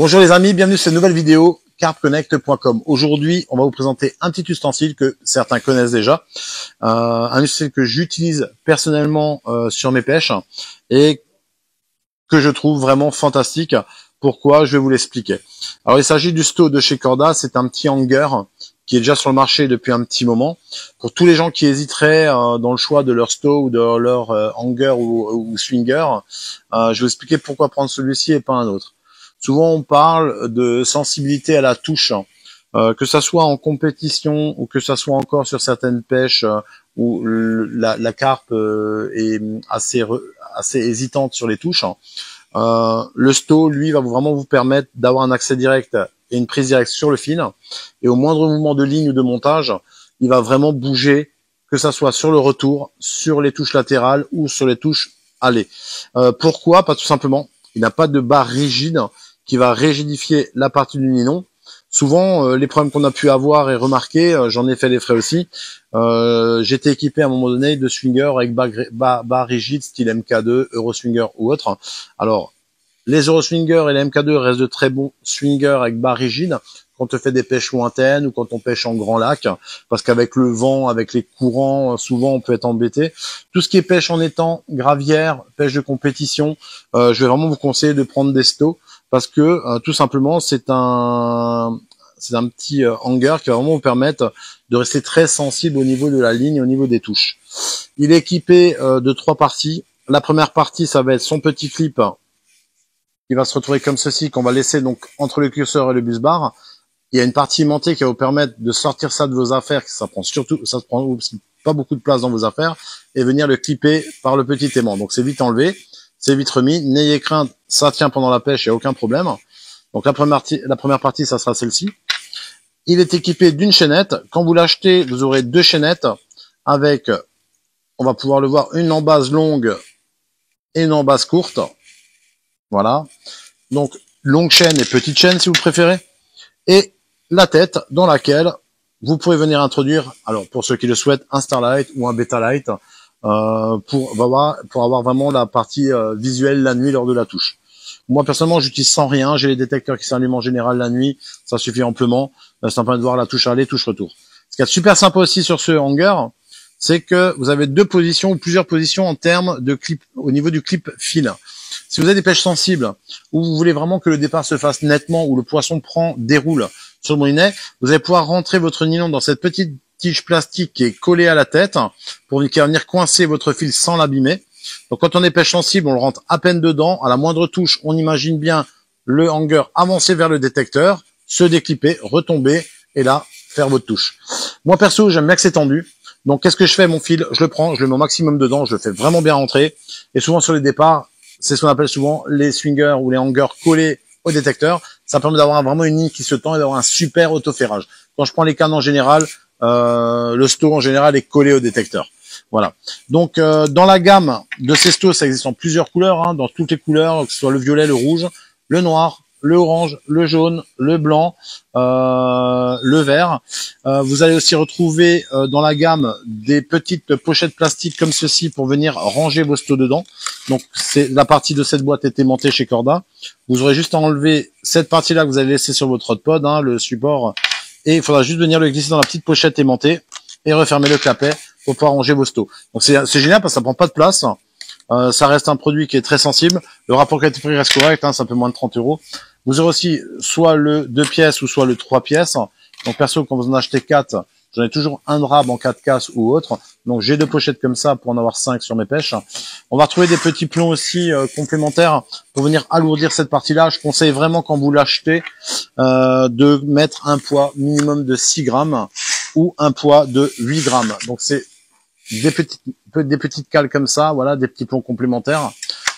Bonjour les amis, bienvenue sur cette nouvelle vidéo carpconnect.com. Aujourd'hui, on va vous présenter un petit ustensile que certains connaissent déjà, un ustensile que j'utilise personnellement sur mes pêches et que je trouve vraiment fantastique. Pourquoi? Je vais vous l'expliquer. Alors, il s'agit du Sto de chez Corda. C'est un petit hanger qui est déjà sur le marché depuis un petit moment. Pour tous les gens qui hésiteraient dans le choix de leur Sto ou de leur hanger ou swinger, je vais vous expliquer pourquoi prendre celui-ci et pas un autre. Souvent, on parle de sensibilité à la touche, que ça soit en compétition ou que ça soit encore sur certaines pêches où la carpe est assez hésitante sur les touches. Le Sto, lui, va vraiment vous permettre d'avoir un accès direct et une prise directe sur le fil. Et au moindre mouvement de ligne ou de montage, il va vraiment bouger, que ça soit sur le retour, sur les touches latérales ou sur les touches allées. Pourquoi? Pas tout simplement. Il n'a pas de barre rigide qui va rigidifier la partie du nylon. Souvent, les problèmes qu'on a pu avoir et remarquer, j'en ai fait les frais aussi, j'étais équipé à un moment donné de swingers avec barre rigide style MK2, Euroswinger ou autre. Alors, les Euroswingers et les MK2 restent de très bons swingers avec barre rigide quand on fait des pêches lointaines ou quand on pêche en grand lac, parce qu'avec le vent, avec les courants, souvent on peut être embêté. Tout ce qui est pêche en étang, gravière, pêche de compétition, je vais vraiment vous conseiller de prendre des Sto parce que tout simplement c'est un petit hanger qui va vraiment vous permettre de rester très sensible au niveau de la ligne, au niveau des touches. Il est équipé de 3 parties. La première partie, ça va être son petit clip qui va se retrouver comme ceci, qu'on va laisser donc entre le curseur et le bus bar. Il y a une partie aimantée qui va vous permettre de sortir ça de vos affaires, ça se prend pas beaucoup de place dans vos affaires, et venir le clipper par le petit aimant. Donc c'est vite enlevé, c'est vite remis. N'ayez crainte, ça tient pendant la pêche, il n'y a aucun problème. Donc la première partie, ça sera celle-ci. Il est équipé d'une chaînette. Quand vous l'achetez, vous aurez 2 chaînettes avec, on va pouvoir le voir, une embase longue et une embase courte. Voilà. Donc longue chaîne et petite chaîne si vous préférez. Et la tête dans laquelle vous pouvez venir introduire, alors pour ceux qui le souhaitent, un Starlight ou un Betalight pour avoir vraiment la partie visuelle la nuit lors de la touche. Moi personnellement j'utilise sans rien, j'ai les détecteurs qui s'allument en général la nuit, ça suffit amplement, ça permet de voir la touche aller, touche retour. Ce qui est super sympa aussi sur ce hanger, c'est que vous avez 2 positions ou plusieurs positions en termes de clip, au niveau du clip fil. Si vous avez des pêches sensibles, où vous voulez vraiment que le départ se fasse nettement, où le poisson déroule sur le moulinet, vous allez pouvoir rentrer votre nylon dans cette petite tige plastique qui est collée à la tête, qui va venir coincer votre fil sans l'abîmer. Donc quand on est pêche sensible, on le rentre à peine dedans, à la moindre touche, on imagine bien le hanger avancer vers le détecteur, se déclipper, retomber, et là, faire votre touche. Moi perso, j'aime bien que c'est tendu. Donc qu'est-ce que je fais? Mon fil, je le prends, je le mets au maximum dedans, je le fais vraiment bien rentrer. Et souvent sur les départs, c'est ce qu'on appelle souvent les swingers ou les hangers collés au détecteur. Ça permet d'avoir vraiment une ligne qui se tend et d'avoir un super autoferrage. Quand je prends les cannes en général, le Sto en général est collé au détecteur. Voilà. Donc dans la gamme de ces Sto, ça existe en plusieurs couleurs, dans toutes les couleurs, que ce soit le violet, le rouge, le noir, le orange, le jaune, le blanc, le vert. Vous allez aussi retrouver dans la gamme des petites pochettes plastiques comme ceci pour venir ranger vos Sto dedans. Donc c'est la partie de cette boîte est aimantée chez Corda. Vous aurez juste à enlever cette partie-là que vous allez laisser sur votre pod, le support, et il faudra juste venir le glisser dans la petite pochette aimantée et refermer le clapet pour pouvoir ranger vos Sto. Donc c'est génial parce que ça prend pas de place. Ça reste un produit qui est très sensible. Le rapport qualité-prix reste correct, c'est un peu moins de 30 €. Vous aurez aussi soit le 2 pièces ou soit le 3 pièces. Donc perso, quand vous en achetez 4, j'en ai toujours un de rab en 4 cases ou autre. Donc j'ai 2 pochettes comme ça pour en avoir 5 sur mes pêches. On va retrouver des petits plombs aussi complémentaires pour venir alourdir cette partie-là. Je conseille vraiment quand vous l'achetez de mettre un poids minimum de 6 grammes ou un poids de 8 grammes. Donc c'est des petites cales comme ça, voilà, des petits plombs complémentaires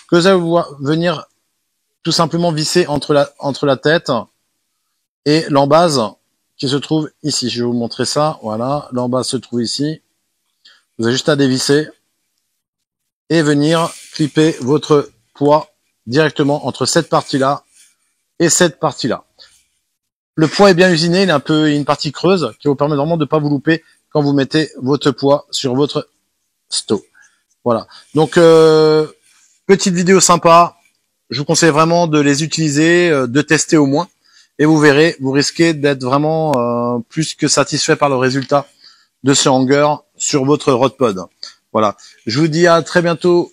que vous allez venir tout simplement visser entre la tête et l'embase qui se trouve ici. Je vais vous montrer ça. Voilà, l'embase se trouve ici. Vous avez juste à dévisser et venir clipper votre poids directement entre cette partie-là et cette partie-là. Le poids est bien usiné, il y a une partie creuse qui vous permet vraiment de ne pas vous louper quand vous mettez votre poids sur votre Sto. Voilà. Donc, petite vidéo sympa. je vous conseille vraiment de les utiliser, de tester au moins, et vous verrez, vous risquez d'être vraiment plus que satisfait par le résultat de ce hanger sur votre RODEPOD. Voilà. Je vous dis à très bientôt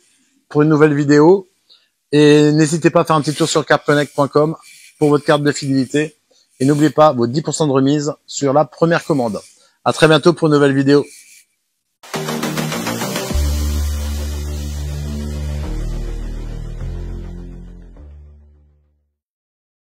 pour une nouvelle vidéo. Et n'hésitez pas à faire un petit tour sur carpconnect.com pour votre carte de fidélité. Et n'oubliez pas vos 10% de remise sur la première commande. À très bientôt pour une nouvelle vidéo.